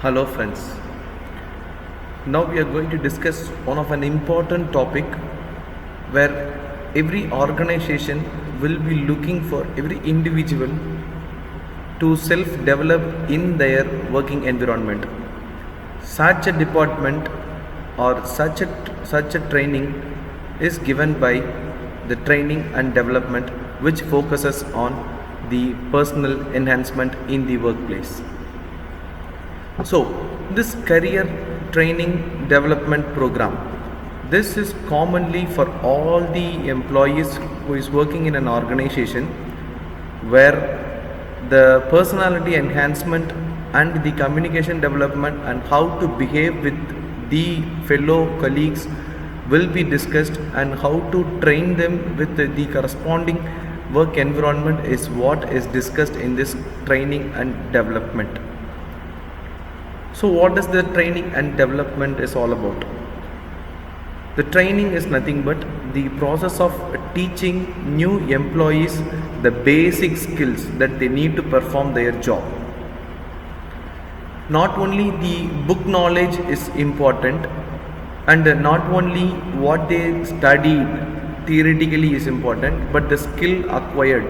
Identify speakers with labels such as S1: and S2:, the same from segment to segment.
S1: Hello friends. Now we are going to discuss one of an important topic where every organization will be looking for every individual to self-develop in their working environment. Such a department or such a training is given by the training and development, which focuses on the personal enhancement in the workplace. So this career training development program, this is commonly for all the employees who is working in an organization where the personality enhancement and the communication development and how to behave with the fellow colleagues will be discussed, and how to train them with the corresponding work environment is what is discussed in this training and development. So what is the training and development is all about? The training is nothing but the process of teaching new employees the basic skills that they need to perform their job. Not only the book knowledge is important, and not only what they studied theoretically is important, but the skill acquired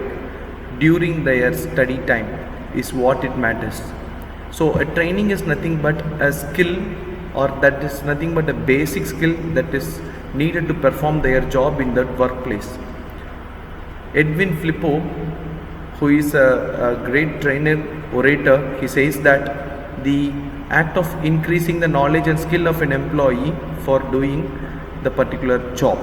S1: during their study time is what it matters. So a training is nothing but a skill, or that is nothing but a basic skill that is needed to perform their job in that workplace. Edwin Flippo, who is a great trainer, orator, he says that the act of increasing the knowledge and skill of an employee for doing the particular job.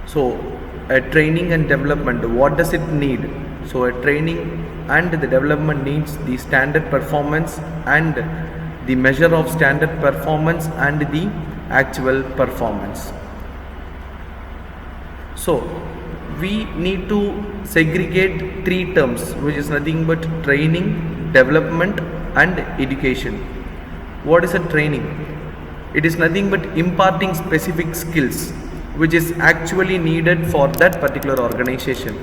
S1: So a training and development, what does it need? So a training and the development needs the standard performance and the measure of standard performance and the actual performance. So we need to segregate three terms, which is nothing but training, development and education. What is a training? It is nothing but imparting specific skills which is actually needed for that particular organization.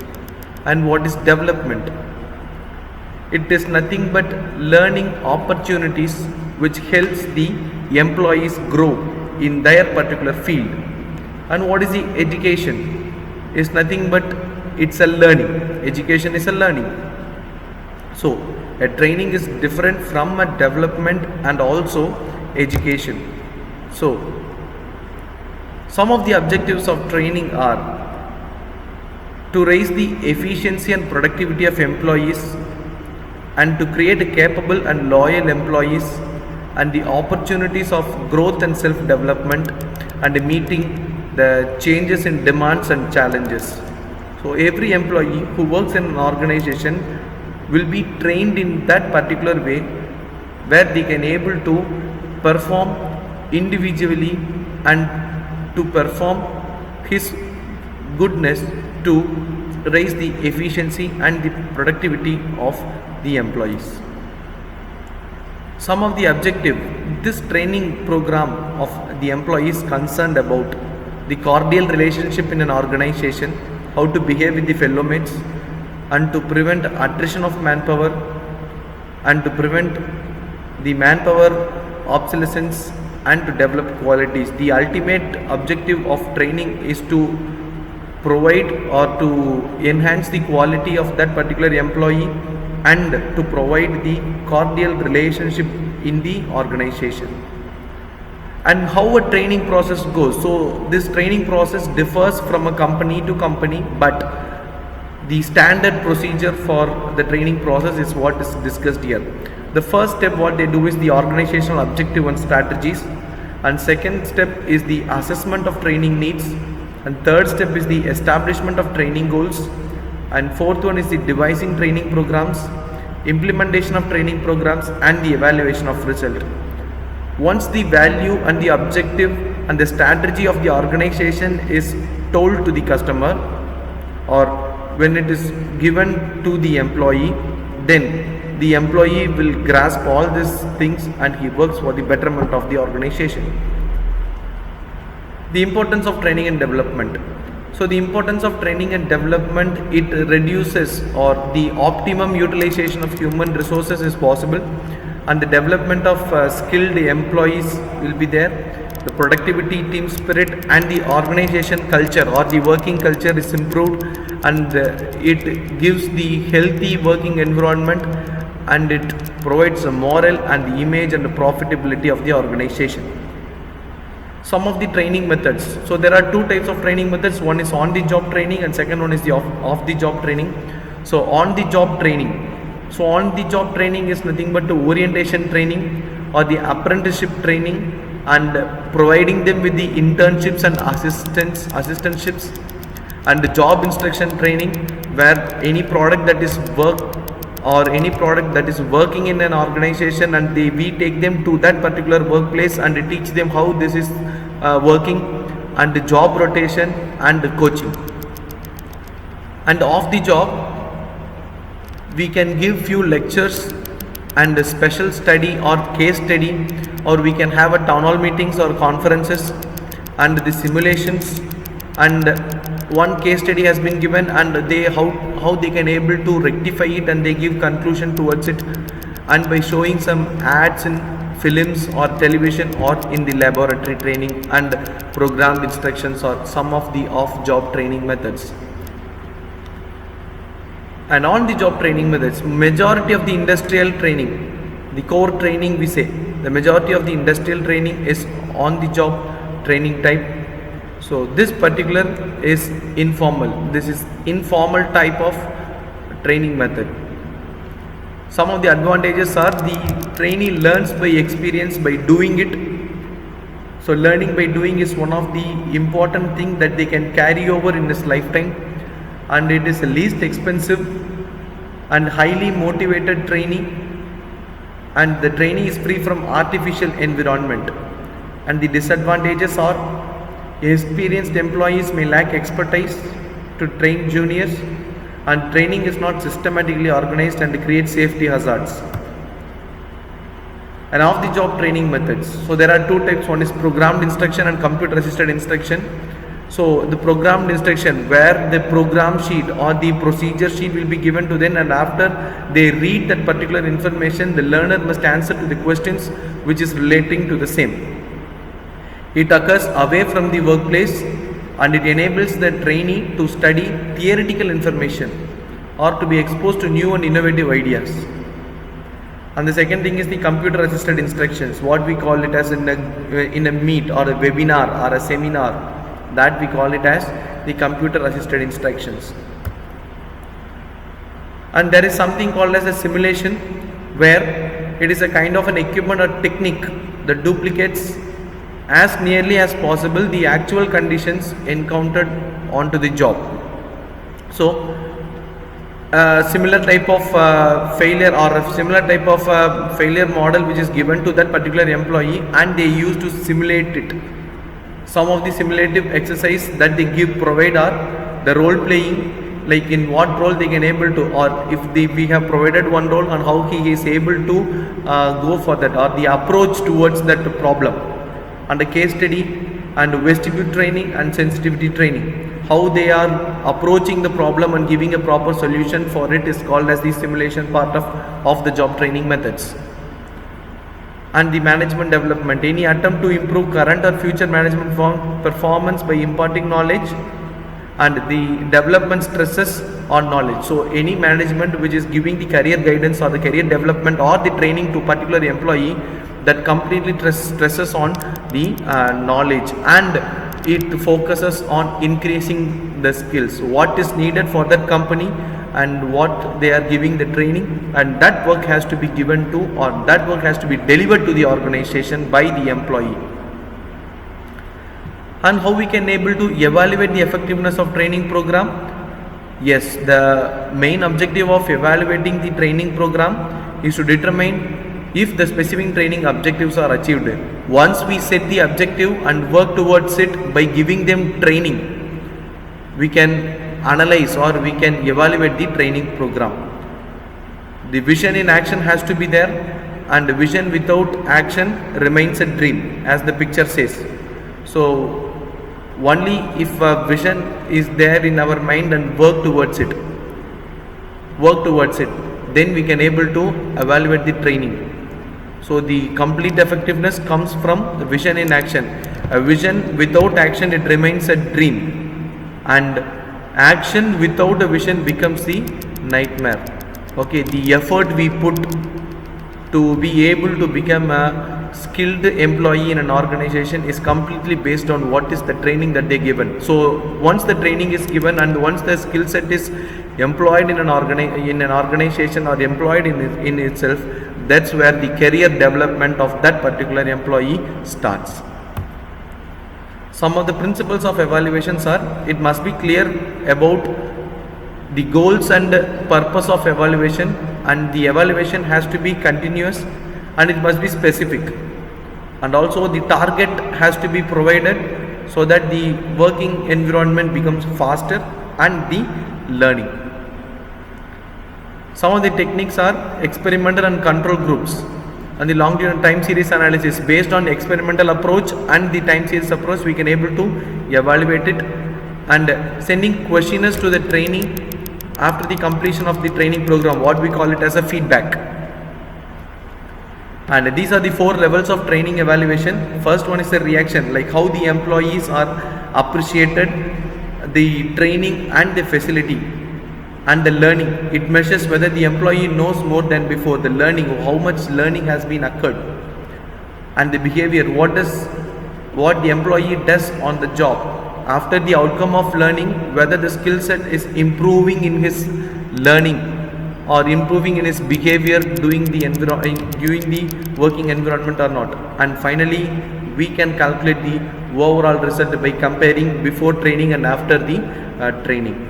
S1: And what is development? It is nothing but learning opportunities which helps the employees grow in their particular field. And what is the education? It's nothing but it's a learning. Education is a learning. So a training is different from a development and also education. So some of the objectives of training are to raise the efficiency and productivity of employees, and to create a capable and loyal employees, and the opportunities of growth and self-development, and meeting the changes in demands and challenges. So every employee who works in an organization will be trained in that particular way, where they can able to perform individually and to perform his goodness to raise the efficiency and the productivity of the employees. Some of the objective, this training program of the employees concerned about the cordial relationship in an organization, how to behave with the fellow mates, and to prevent attrition of manpower, and to prevent the manpower obsolescence, and to develop qualities. The ultimate objective of training is to provide or to enhance the quality of that particular employee, and to provide the cordial relationship in the organization. And how a training process goes. So this training process differs from a company to company, but the standard procedure for the training process is what is discussed here. The first step what they do is the organizational objective and strategies, and second step is the assessment of training needs, and third step is the establishment of training goals, and fourth one is the devising training programs, implementation of training programs, and the evaluation of result. Once the value and the objective and the strategy of the organization is told to the customer, or when it is given to the employee, then the employee will grasp all these things and he works for the betterment of the organization. The importance of training and development. So the importance of training and development, it reduces, or the optimum utilization of human resources is possible and the development of skilled employees will be there. The productivity, team spirit and the organization culture or the working culture is improved, and it gives the healthy working environment, and it provides a moral and the image and the profitability of the organization. Some of the training methods. So there are two types of training methods. One is on the job training and second one is the off the job training. So on the job training. So on the job training is nothing but the orientation training or the apprenticeship training, and providing them with the internships and assistantships, and the job instruction training, where any product that is working in an organization, and we take them to that particular workplace and teach them how this is working, and the job rotation and the coaching. And off the job, we can give few lectures and a special study or case study, or we can have a town hall meetings or conferences and the simulations, and one case study has been given, and how they can able to rectify it, and they give conclusion towards it, and by showing some ads in films or television or in the laboratory training and programmed instructions, or some of the off job training methods. And on the job training methods, majority of the industrial training, the core training we say, the majority of the industrial training is on the job training type. So this particular is informal. This is informal type of training method. Some of the advantages are the trainee learns by experience by doing it. So learning by doing is one of the important thing that they can carry over in his lifetime, and it is the least expensive and highly motivated trainee, and the trainee is free from artificial environment. And the disadvantages are experienced employees may lack expertise to train juniors, and training is not systematically organized and creates safety hazards. And off the job training methods, so there are two types. One is programmed instruction and computer assisted instruction. So the programmed instruction, where the program sheet or the procedure sheet will be given to them, and after they read that particular information, the learner must answer to the questions which is relating to the same. It occurs away from the workplace, and it enables the trainee to study theoretical information or to be exposed to new and innovative ideas. And the second thing is the computer assisted instructions, what we call it as in a meet or a webinar or a seminar, that we call it as the computer assisted instructions. And there is something called as a simulation, where it is a kind of an equipment or technique that duplicates as nearly as possible the actual conditions encountered onto the job. So similar type of failure or a similar type of failure model which is given to that particular employee, and they used to simulate it. Some of the simulative exercise that they provide are the role playing, like in what role they can able to, or if we have provided one role and how he is able to go for that, or the approach towards that problem, and the case study and vestibular training and sensitivity training, how they are approaching the problem and giving a proper solution for it is called as the simulation part of the job training methods. And the management development, any attempt to improve current or future management performance by imparting knowledge, and the development stresses on knowledge. So any management which is giving the career guidance or the career development or the training to particular employee, that completely stresses on the knowledge, and it focuses on increasing the skills, what is needed for that company and what they are giving the training, and that work has to be given to, or that work has to be delivered to the organization by the employee. And how we can able to evaluate the effectiveness of training program? Yes, the main objective of evaluating the training program is to determine if the specific training objectives are achieved. Once we set the objective and work towards it by giving them training, we can analyze or we can evaluate the training program. The vision in action has to be there, and vision without action remains a dream, as the picture says. So only if a vision is there in our mind and work towards it, then we can able to evaluate the training. So the complete effectiveness comes from the vision in action. A vision without action, it remains a dream, and action without a vision becomes the nightmare. Okay, the effort we put to be able to become a skilled employee in an organization is completely based on what is the training that they given. So once the training is given and once the skill set is employed in an organization or employed in itself, that's where the career development of that particular employee starts. Some of the principles of evaluations are: it must be clear about the goals and purpose of evaluation, and the evaluation has to be continuous and it must be specific, and also the target has to be provided so that the working environment becomes faster and the learning. Some of the techniques are experimental and control groups and the longitudinal time series analysis. Based on the experimental approach and the time series approach, we can able to evaluate it, and sending questionnaires to the trainee after the completion of the training program, what we call it as a feedback. And these are the 4 levels of training evaluation. First one is the reaction, like how the employees are appreciated the training and the facility. And the learning, it measures whether the employee knows more than before. The learning, how much learning has been occurred. And the behavior, what the employee does on the job after the outcome of learning, whether the skill set is improving in his learning or improving in his behavior during the working environment or not. And finally, we can calculate the overall result by comparing before training and after the training.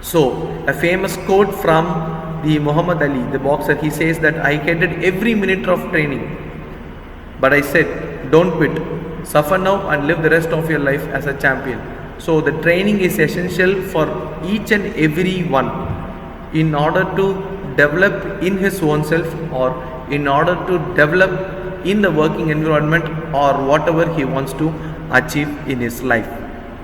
S1: So, a famous quote from the Muhammad Ali, the boxer, he says that I hated every minute of training, but I said, don't quit, suffer now and live the rest of your life as a champion. So, the training is essential for each and every one in order to develop in his own self, or in order to develop in the working environment, or whatever he wants to achieve in his life.